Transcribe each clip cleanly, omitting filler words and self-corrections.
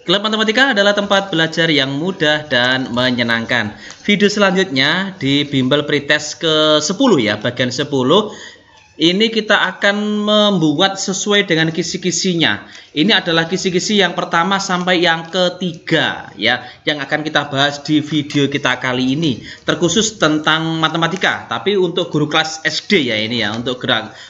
Klub Matematika adalah tempat belajar yang mudah dan menyenangkan. Video selanjutnya di bimbel pretest ke-10 ya, bagian 10. Ini kita akan membuat sesuai dengan kisi-kisinya. Ini adalah kisi-kisi yang pertama sampai yang ketiga ya, yang akan kita bahas di video kita kali ini. Terkhusus tentang matematika, tapi untuk guru kelas SD ya ini ya, untuk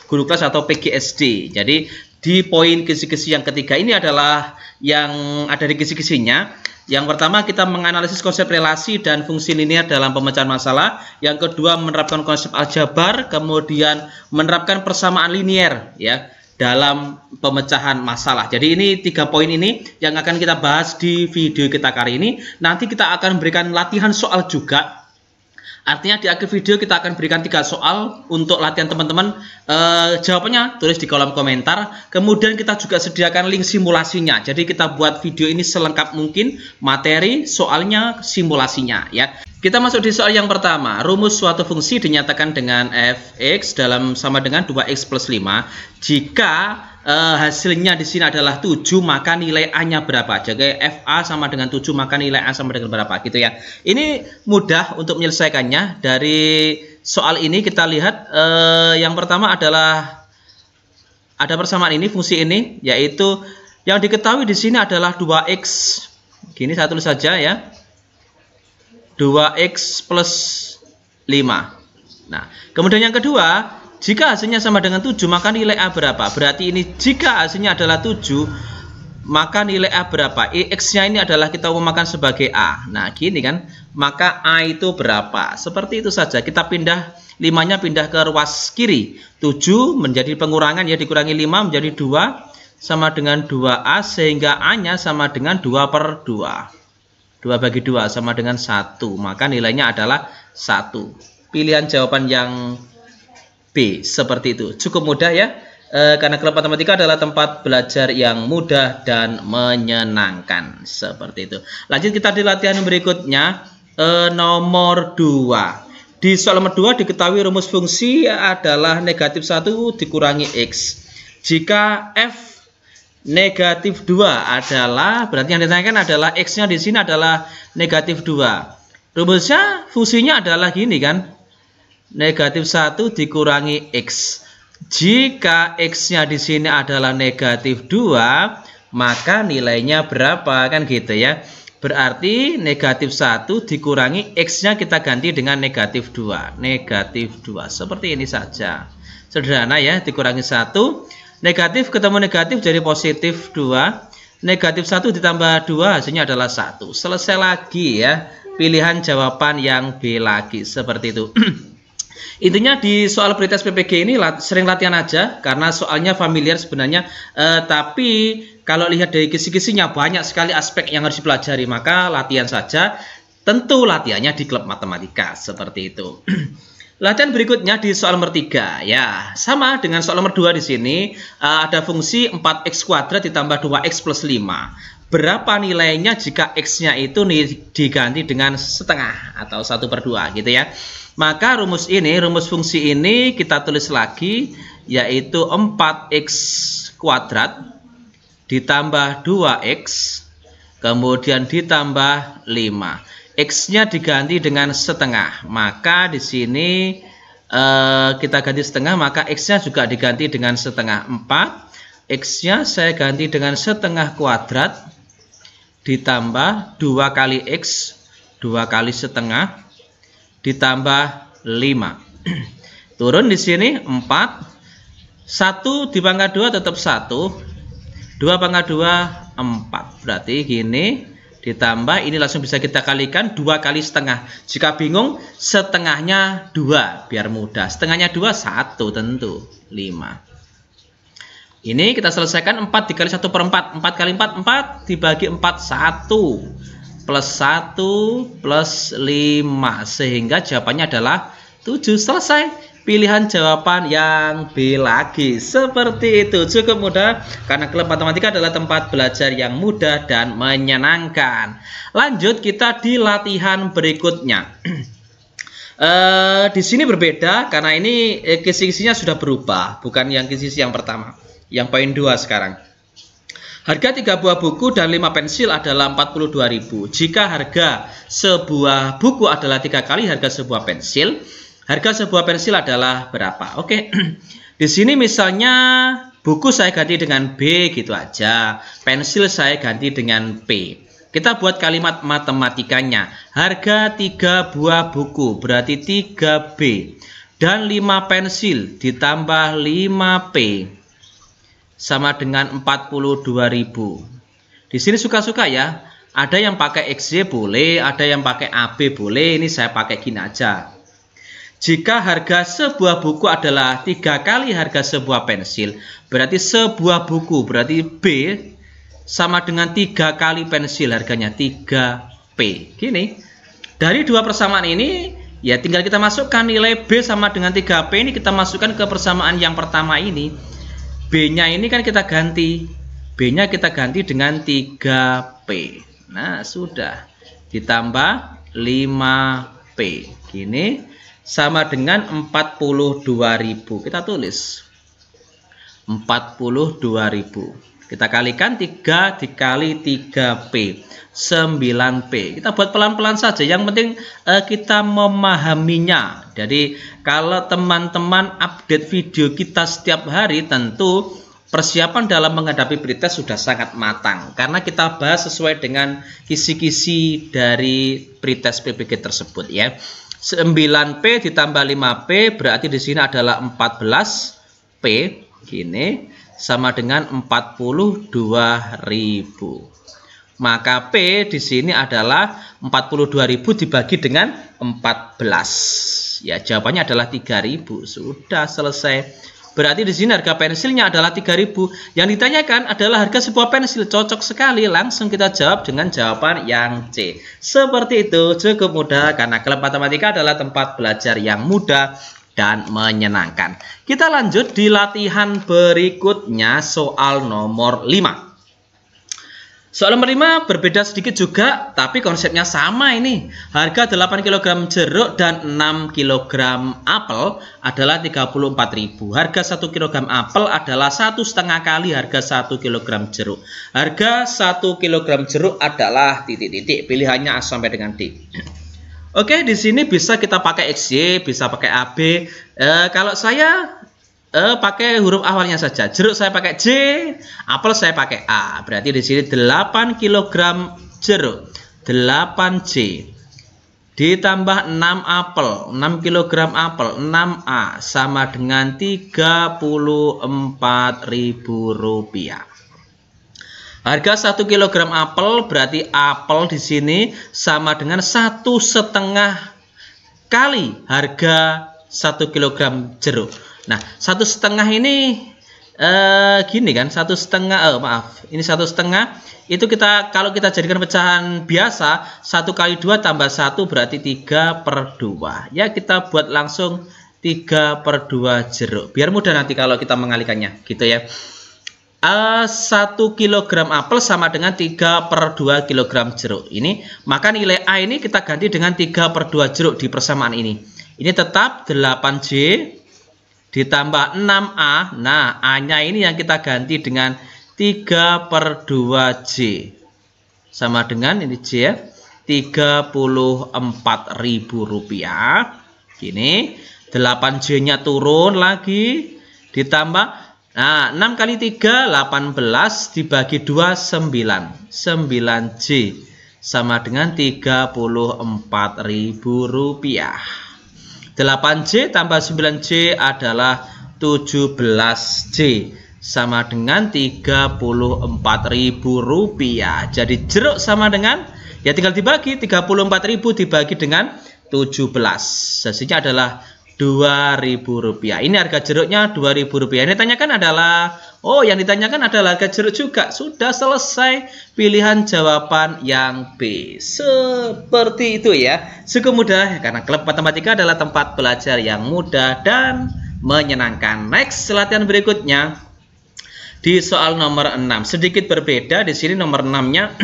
guru kelas atau PGSD. Jadi di poin kisi-kisi yang ketiga ini adalah yang ada di kisi-kisinya. Yang pertama kita menganalisis konsep relasi dan fungsi linear dalam pemecahan masalah. Yang kedua menerapkan konsep aljabar, kemudian menerapkan persamaan linear ya dalam pemecahan masalah. Jadi ini 3 poin ini yang akan kita bahas di video kita kali ini. Nanti kita akan berikan latihan soal juga. Artinya di akhir video kita akan berikan 3 soal untuk latihan teman-teman. Jawabannya tulis di kolom komentar. Kemudian kita juga sediakan link simulasinya. Jadi kita buat video ini selengkap mungkin, materi, soalnya, simulasinya ya. Kita masuk di soal yang pertama. Rumus suatu fungsi dinyatakan dengan fx dalam sama dengan 2x plus 5. Jika hasilnya di sini adalah 7, maka nilai A-nya berapa? Jadi FA sama dengan 7, maka nilai A sama dengan berapa? Gitu ya. Ini mudah untuk menyelesaikannya. Dari soal ini kita lihat yang pertama adalah ada persamaan ini, fungsi ini, yaitu yang diketahui di sini adalah 2x. Gini saya tulis saja ya. 2x plus 5. Nah, kemudian yang kedua, jika hasilnya sama dengan 7, maka nilai A berapa? Berarti ini jika hasilnya adalah 7, maka nilai A berapa? X-nya ini adalah kita umpamakan sebagai A. Nah, gini kan, maka A itu berapa? Seperti itu saja. Kita pindah 5-nya pindah ke ruas kiri. 7 menjadi pengurangan ya, dikurangi 5 menjadi 2 sama dengan 2A, sehingga A-nya sama dengan 2/2. 2 bagi 2 sama dengan 1, maka nilainya adalah 1. Pilihan jawaban yang B, seperti itu. Cukup mudah ya, karena klub matematika adalah tempat belajar yang mudah dan menyenangkan. Seperti itu. Lanjut kita di latihan berikutnya, nomor 2. Di soal nomor 2 diketahui rumus fungsi adalah negatif 1 dikurangi X. Jika F negatif 2 adalah, berarti yang ditanyakan adalah X-nya di sini adalah negatif 2. Rumusnya, fungsinya adalah gini kan, negatif 1 dikurangi X. Jika X-nya di sini adalah negatif 2, maka nilainya berapa? Kan gitu ya. Berarti negatif 1 dikurangi X-nya kita ganti dengan negatif 2. Negatif 2. Seperti ini saja. Sederhana ya, dikurangi 1. Negatif ketemu negatif jadi positif 2. Negatif 1 ditambah 2 hasilnya adalah 1. Selesai lagi ya. Pilihan jawaban yang B lagi. Seperti itu. Intinya di soal pretest PPG ini sering latihan aja. Karena soalnya familiar sebenarnya. Tapi kalau lihat dari kisi-kisinya banyak sekali aspek yang harus dipelajari. Maka latihan saja. Tentu latihannya di klub matematika. Seperti itu. Latihan berikutnya di soal nomor 3 ya, sama dengan soal nomor 2 di sini. Ada fungsi 4x kuadrat ditambah 2x plus 5. Berapa nilainya jika x-nya itu diganti dengan setengah atau 1/2 gitu ya. Maka rumus fungsi ini kita tulis lagi, yaitu 4x kuadrat ditambah 2x kemudian ditambah 5. X-nya diganti dengan setengah, maka di sini kita ganti setengah, maka X-nya juga diganti dengan setengah 4. X-nya saya ganti dengan setengah kuadrat ditambah 2 kali X, 2 kali setengah ditambah 5. Turun di sini 4. 1 dipangkat 2 tetap 1. 2 pangkat 2 4. Berarti gini. Ditambah ini langsung bisa kita kalikan 2 kali setengah. Jika bingung setengahnya 2 biar mudah. Setengahnya 2 1 tentu 5. Ini kita selesaikan 4 dikali 1/4. 4 kali 4 4 dibagi 4 1 plus 1 plus 5 sehingga jawabannya adalah 7. Selesai. Pilihan jawaban yang B lagi. Seperti itu. Cukup mudah karena klub matematika adalah tempat belajar yang mudah dan menyenangkan. Lanjut kita di latihan berikutnya. Di sini berbeda karena ini kisi-kisinya sudah berubah, bukan yang kisi yang pertama. Yang poin 2 sekarang. Harga 3 buah buku dan 5 pensil adalah 42.000. Jika harga sebuah buku adalah 3 kali harga sebuah pensil, harga sebuah pensil adalah berapa? Oke. Di sini misalnya buku saya ganti dengan B gitu aja. Pensil saya ganti dengan P. Kita buat kalimat matematikanya. Harga 3 buah buku berarti 3B dan 5 pensil ditambah 5P sama dengan 42.000. Di sini suka-suka ya. Ada yang pakai XY boleh, ada yang pakai AB boleh. Ini saya pakai gini aja. Jika harga sebuah buku adalah 3 kali harga sebuah pensil, berarti sebuah buku berarti B sama dengan 3 kali pensil, harganya 3P. Gini. Dari dua persamaan ini ya tinggal kita masukkan nilai B sama dengan 3P ini, kita masukkan ke persamaan yang pertama ini. B-nya ini kan kita ganti. B-nya kita ganti dengan 3P. Nah, sudah. Ditambah 5P. Gini. Sama dengan 42.000. Kita tulis. 42.000. Kita kalikan 3 dikali 3P. 9P. Kita buat pelan-pelan saja. Yang penting kita memahaminya. Jadi kalau teman-teman update video kita setiap hari, tentu persiapan dalam menghadapi pretest sudah sangat matang. Karena kita bahas sesuai dengan kisi-kisi dari pretest PPG tersebut ya. 9P ditambah 5P berarti di sini adalah 14P. Gini. Sama dengan 42.000. Maka P di sini adalah 42.000 dibagi dengan 14. Ya, jawabannya adalah 3.000. Sudah selesai. Berarti di sini harga pensilnya adalah 3.000. Yang ditanyakan adalah harga sebuah pensil. Cocok sekali. Langsung kita jawab dengan jawaban yang C. Seperti itu, cukup mudah karena klub matematika adalah tempat belajar yang mudah dan menyenangkan. Kita lanjut di latihan berikutnya, soal nomor 5. Soal nomor 5 berbeda sedikit juga, tapi konsepnya sama ini. Harga 8 kg jeruk dan 6 kg apel adalah 34.000. Harga 1 kg apel adalah 1,5 kali harga 1 kg jeruk. Harga 1 kg jeruk adalah titik-titik, pilihannya A sampai dengan D. Oke, di sini bisa kita pakai XY, bisa pakai AB. Kalau saya pakai huruf awalnya saja. Jeruk saya pakai J, apel saya pakai A. Berarti di sini 8 kg jeruk, 8J ditambah 6 apel, 6 kg apel, 6A sama dengan Rp34.000. Harga 1 kg apel berarti apel di sini sama dengan 1,5 kali harga 1 kg jeruk. Nah, 1,5 ini gini kan, 1,5 maaf, ini 1,5 itu kita kalau kita jadikan pecahan biasa 1 kali 2 tambah 1 berarti 3/2. Ya, kita buat langsung 3/2 jeruk. Biar mudah nanti kalau kita mengalihkannya, gitu ya. 1 kg apel sama dengan 3/2 kg jeruk. Ini maka nilai A ini kita ganti dengan 3/2 jeruk di persamaan ini. Ini tetap 8J ditambah 6A. Nah, A-nya ini yang kita ganti dengan 3/2J. Sama dengan ini J ya. Rp34.000. Gini, 8J-nya turun lagi ditambah. Nah, 6 kali 3, 18 dibagi 2, 9. 9J sama dengan Rp34.000. 8J tambah 9J adalah 17J sama dengan Rp34.000. Jadi jeruk sama dengan, ya tinggal dibagi, 34.000 dibagi dengan 17. Hasilnya adalah Rp2.000. Ini harga jeruknya Rp2.000. Yang ditanyakan adalah, yang ditanyakan adalah harga jeruk juga. Sudah selesai, pilihan jawaban yang B. Seperti itu ya. Cukup mudah karena klub matematika adalah tempat belajar yang mudah dan menyenangkan. Next, latihan berikutnya di soal nomor 6. Sedikit berbeda di sini nomor 6-nya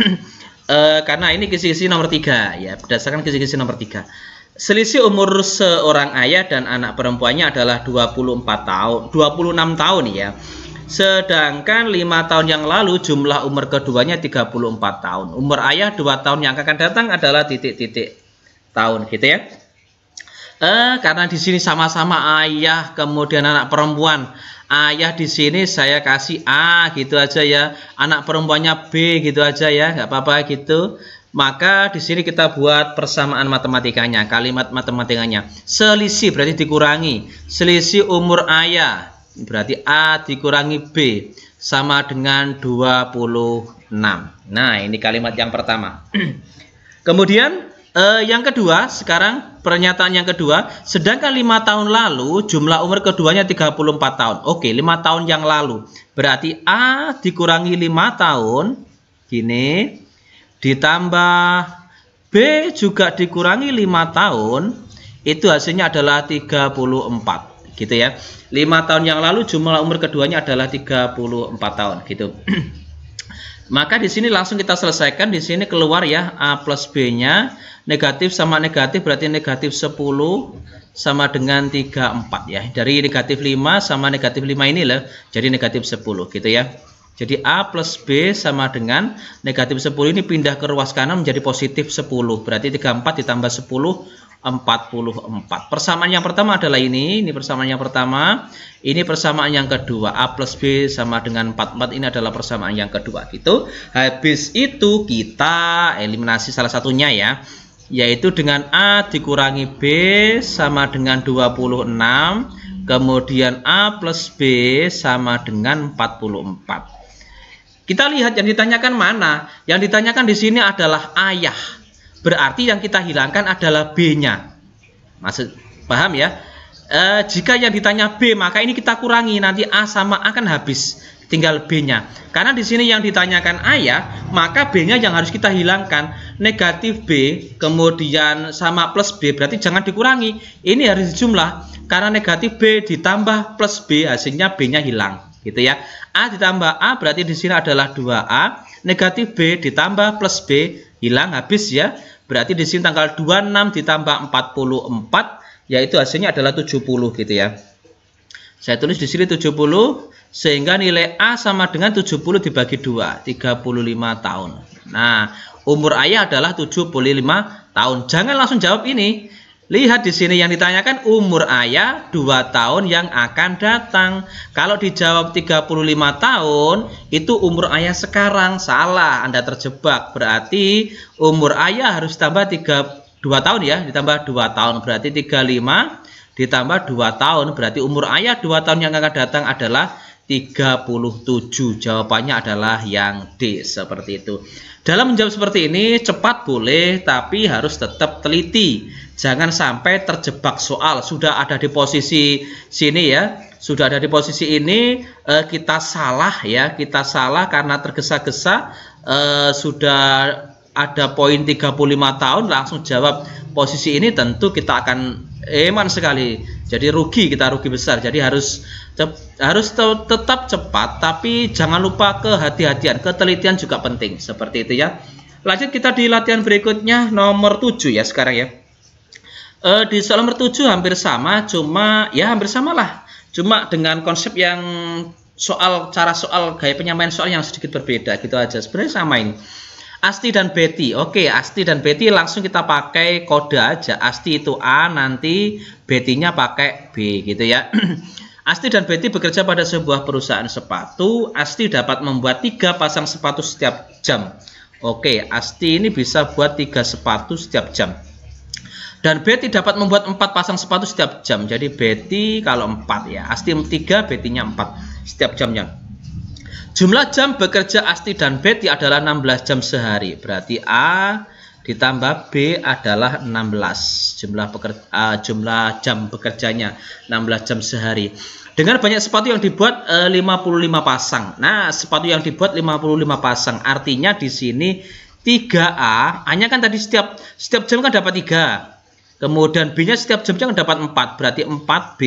karena ini kisi-kisi nomor 3 ya, berdasarkan kisi-kisi nomor 3. Selisih umur seorang ayah dan anak perempuannya adalah 26 tahun ya. Sedangkan 5 tahun yang lalu jumlah umur keduanya 34 tahun. Umur ayah 2 tahun yang akan datang adalah titik-titik tahun gitu ya. Karena di sini sama-sama ayah kemudian anak perempuan. Ayah di sini saya kasih A gitu aja ya. Anak perempuannya B gitu aja ya, nggak apa-apa gitu. Maka di sini kita buat persamaan matematikanya, kalimat matematikanya. Selisih berarti dikurangi. Selisih umur ayah berarti A dikurangi B sama dengan 26. Nah, ini kalimat yang pertama. Kemudian yang kedua, sekarang pernyataan yang kedua, sedangkan 5 tahun lalu jumlah umur keduanya 34 tahun. Oke, 5 tahun yang lalu. Berarti A dikurangi 5 tahun, gini, ditambah B juga dikurangi 5 tahun, itu hasilnya adalah 34. Gitu ya. 5 tahun yang lalu jumlah umur keduanya adalah 34 tahun, gitu. Maka di sini langsung kita selesaikan. Di sini keluar ya A plus B-nya. Negatif sama negatif berarti negatif 10 sama dengan 34 ya. Dari negatif 5 sama negatif 5 ini loh, jadi negatif 10 gitu ya. Jadi A plus B sama dengan negatif 10 ini pindah ke ruas kanan menjadi positif 10. Berarti 34 ditambah 10, 44. Persamaan yang pertama adalah ini persamaan yang pertama. Ini persamaan yang kedua, A plus B sama dengan 44. Ini adalah persamaan yang kedua gitu. Habis itu kita eliminasi salah satunya ya, yaitu dengan A dikurangi B sama dengan 26, kemudian A plus B sama dengan 44. Kita lihat yang ditanyakan mana. Yang ditanyakan di sini adalah ayah. Berarti yang kita hilangkan adalah B-nya. Maksud paham ya? Jika yang ditanya B, maka ini kita kurangi. Nanti A sama A kan habis. Tinggal B-nya. Karena di sini yang ditanyakan ayah, maka B-nya yang harus kita hilangkan. Negatif B, kemudian sama plus B, berarti jangan dikurangi. Ini harus dijumlah. Karena negatif B ditambah plus B, hasilnya B-nya hilang. Gitu ya. A ditambah A, berarti di sini adalah 2A. Negatif B ditambah plus B, hilang, habis ya. Berarti di sini tanggal 26 ditambah 44, yaitu hasilnya adalah 70 gitu ya. Saya tulis di sini 70, sehingga nilai A sama dengan 70 dibagi 2, 35 tahun. Nah, umur ayah adalah 75 tahun. Jangan langsung jawab ini. Lihat di sini yang ditanyakan umur ayah 2 tahun yang akan datang. Kalau dijawab 35 tahun, itu umur ayah sekarang. Salah, Anda terjebak. Berarti umur ayah harus tambah 2 tahun ya, ditambah 2 tahun. Berarti 35 ditambah 2 tahun. Berarti umur ayah 2 tahun yang akan datang adalah 37. Jawabannya adalah yang D, seperti itu. Dalam menjawab seperti ini cepat boleh, tapi harus tetap teliti. Jangan sampai terjebak soal. Sudah ada di posisi sini ya, sudah ada di posisi ini, kita salah ya, kita salah karena tergesa-gesa. Sudah ada poin 35 tahun langsung jawab posisi ini, tentu kita akan eman sekali. Jadi rugi, kita rugi besar. Jadi harus tetap cepat, tapi jangan lupa kehati-hatian, ketelitian juga penting. Seperti itu ya. Lanjut kita di latihan berikutnya nomor 7 ya sekarang ya. Di soal nomor 7 hampir sama, cuma ya hampir sama lah. Cuma dengan konsep yang cara soal, gaya penyampaian soal yang sedikit berbeda gitu aja. Sebenarnya sama ini. Asti dan Betty. Oke, Asti dan Betty langsung kita pakai kode aja. Asti itu A, nanti Betty-nya pakai B gitu ya. Asti dan Betty bekerja pada sebuah perusahaan sepatu. Asti dapat membuat 3 pasang sepatu setiap jam. Oke, Asti ini bisa buat 3 sepatu setiap jam. Dan Betty dapat membuat 4 pasang sepatu setiap jam. Jadi Betty kalau 4 ya. Asti 3, Betty-nya 4 setiap jamnya. Jumlah jam bekerja Asti dan Betty adalah 16 jam sehari. Berarti A ditambah B adalah 16. Jumlah jam bekerjanya 16 jam sehari. Dengan banyak sepatu yang dibuat 55 pasang. Nah, sepatu yang dibuat 55 pasang. Artinya di sini 3A, A-nya kan tadi setiap jam kan dapat 3. Kemudian B-nya setiap jamnya dapat 4. Berarti 4B,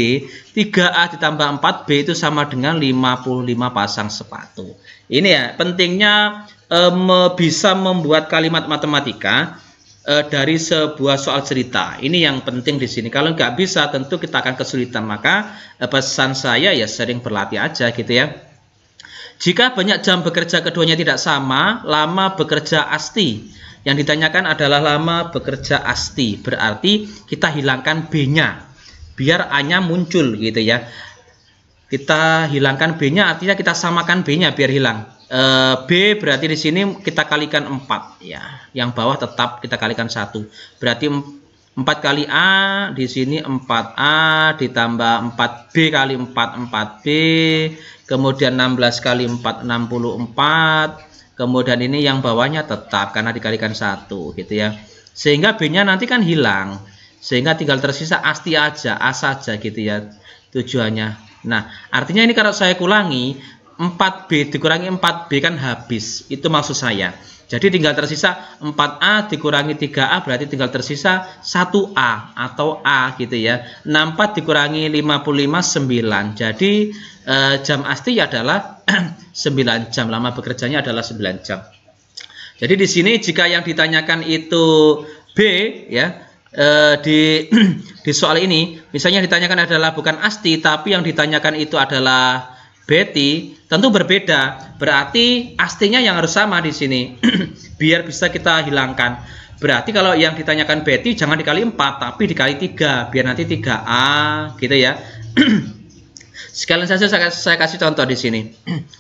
3A ditambah 4B itu sama dengan 55 pasang sepatu. Ini ya, pentingnya bisa membuat kalimat matematika dari sebuah soal cerita. Ini yang penting di sini. Kalau nggak bisa, tentu kita akan kesulitan. Maka pesan saya ya sering berlatih aja gitu ya. Jika banyak jam bekerja keduanya tidak sama, lama bekerja asti. Yang ditanyakan adalah lama bekerja asti. Berarti kita hilangkan B-nya. Biar A-nya muncul gitu ya. Kita hilangkan B-nya artinya kita samakan B-nya biar hilang. B berarti di sini kita kalikan 4 ya. Yang bawah tetap kita kalikan 1. Berarti 4 kali A di sini 4A ditambah 4B kali 4 4B, kemudian 16 kali 4 64, kemudian ini yang bawahnya tetap karena dikalikan 1 gitu ya. Sehingga B-nya nanti kan hilang. Sehingga tinggal tersisa asti aja, A saja gitu ya tujuannya. Nah, artinya ini kalau saya kulangi 4B dikurangi 4B kan habis. Itu maksud saya. Jadi tinggal tersisa 4A dikurangi 3A berarti tinggal tersisa 1A atau A gitu ya. 64 dikurangi 55 9. Jadi jam asti adalah 9 jam. Lama bekerjanya adalah 9 jam. Jadi di sini jika yang ditanyakan itu B ya, di soal ini misalnya ditanyakan adalah bukan asti tapi yang ditanyakan itu adalah Betty, tentu berbeda. Berarti astinya yang harus sama di sini. Biar bisa kita hilangkan. Berarti kalau yang ditanyakan Betty jangan dikali 4 tapi dikali 3 biar nanti 3A gitu ya. Sekalian saja saya kasih contoh di sini.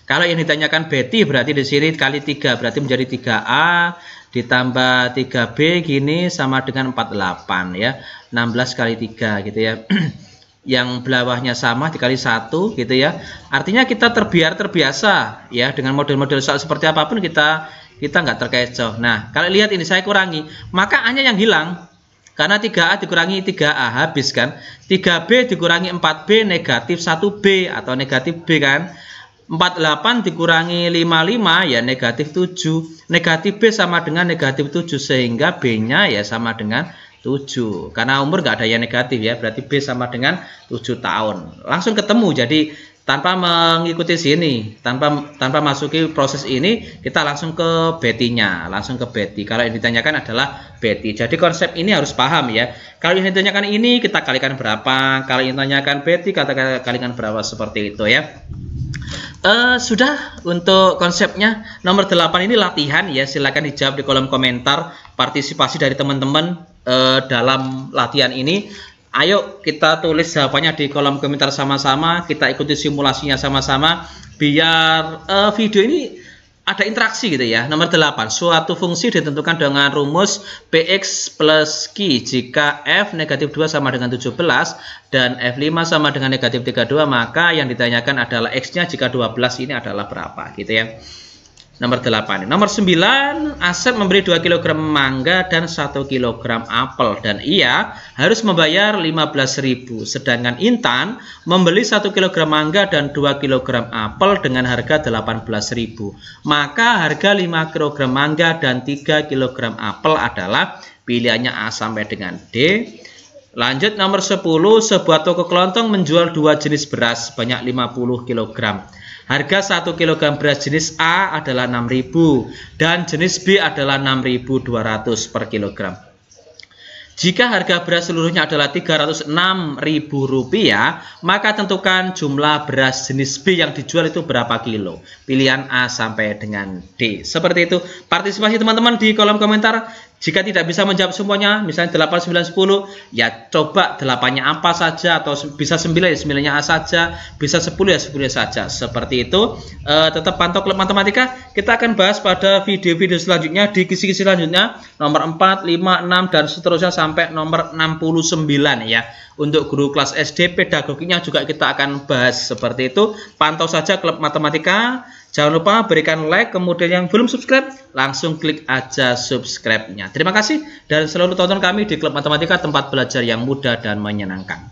Kalau yang ditanyakan Betty berarti di sini kali 3 berarti menjadi 3A ditambah 3B gini sama dengan 48 ya. 16 kali 3 gitu ya. Yang bawahnya sama dikali 1 gitu ya. Artinya kita terbiasa ya dengan model-model soal seperti apapun kita nggak terkecoh. Nah, kalau lihat ini saya kurangi, maka A-nya yang hilang. Karena 3A dikurangi 3A habis kan. 3B dikurangi 4B negatif 1B atau negatif B kan. 48 dikurangi 55 ya negatif 7. Negatif B sama dengan negatif 7 sehingga B-nya ya sama dengan 7. Karena umur nggak ada yang negatif ya, berarti B sama dengan 7 tahun. Langsung ketemu. Jadi tanpa mengikuti sini, tanpa masuki proses ini, kita langsung ke Betty-nya, langsung ke Betty. Kalau yang ditanyakan adalah Betty. Jadi konsep ini harus paham ya. Kalau yang ditanyakan ini kita kalikan berapa, kalau yang ditanyakan Betty kita kalikan berapa, seperti itu ya. Sudah untuk konsepnya. Nomor 8 ini latihan ya, silakan dijawab di kolom komentar. Partisipasi dari teman-teman dalam latihan ini. Ayo kita tulis jawabannya di kolom komentar sama-sama, kita ikuti simulasinya sama-sama biar video ini ada interaksi gitu ya. Nomor 8, suatu fungsi ditentukan dengan rumus Px plus Q jika F negatif 2 sama dengan 17 dan F5 sama dengan negatif 32, maka yang ditanyakan adalah X-nya jika 12 ini adalah berapa gitu ya. Nomor 8. Nomor 9, Asep memberi 2 kg mangga dan 1 kg apel dan ia harus membayar 15.000. Sedangkan Intan membeli 1 kg mangga dan 2 kg apel dengan harga 18.000. Maka harga 5 kg mangga dan 3 kg apel adalah pilihannya A sampai dengan D. Lanjut nomor 10, sebuah toko kelontong menjual 2 jenis beras sebanyak 50 kg. Harga 1 kg beras jenis A adalah 6.000 dan jenis B adalah 6.200 per kilogram. Jika harga beras seluruhnya adalah Rp306.000, maka tentukan jumlah beras jenis B yang dijual itu berapa kilo. Pilihan A sampai dengan D. Seperti itu. Partisipasi teman-teman di kolom komentar. Jika tidak bisa menjawab semuanya, misalnya 8, 9, 10, ya coba 8-nya apa saja, atau bisa 9 ya 9-nya A saja, bisa 10 ya 10 saja. Seperti itu. Tetap pantau Klub Matematika. Kita akan bahas pada video-video selanjutnya, di kisi-kisi selanjutnya, nomor 4, 5, 6, dan seterusnya sampai nomor 69 ya. Untuk guru kelas SD, pedagogiknya juga kita akan bahas seperti itu. Pantau saja Klub Matematika. Jangan lupa berikan like, kemudian yang belum subscribe, langsung klik aja subscribe-nya. Terima kasih dan selalu tonton kami di Klub Matematika, tempat belajar yang mudah dan menyenangkan.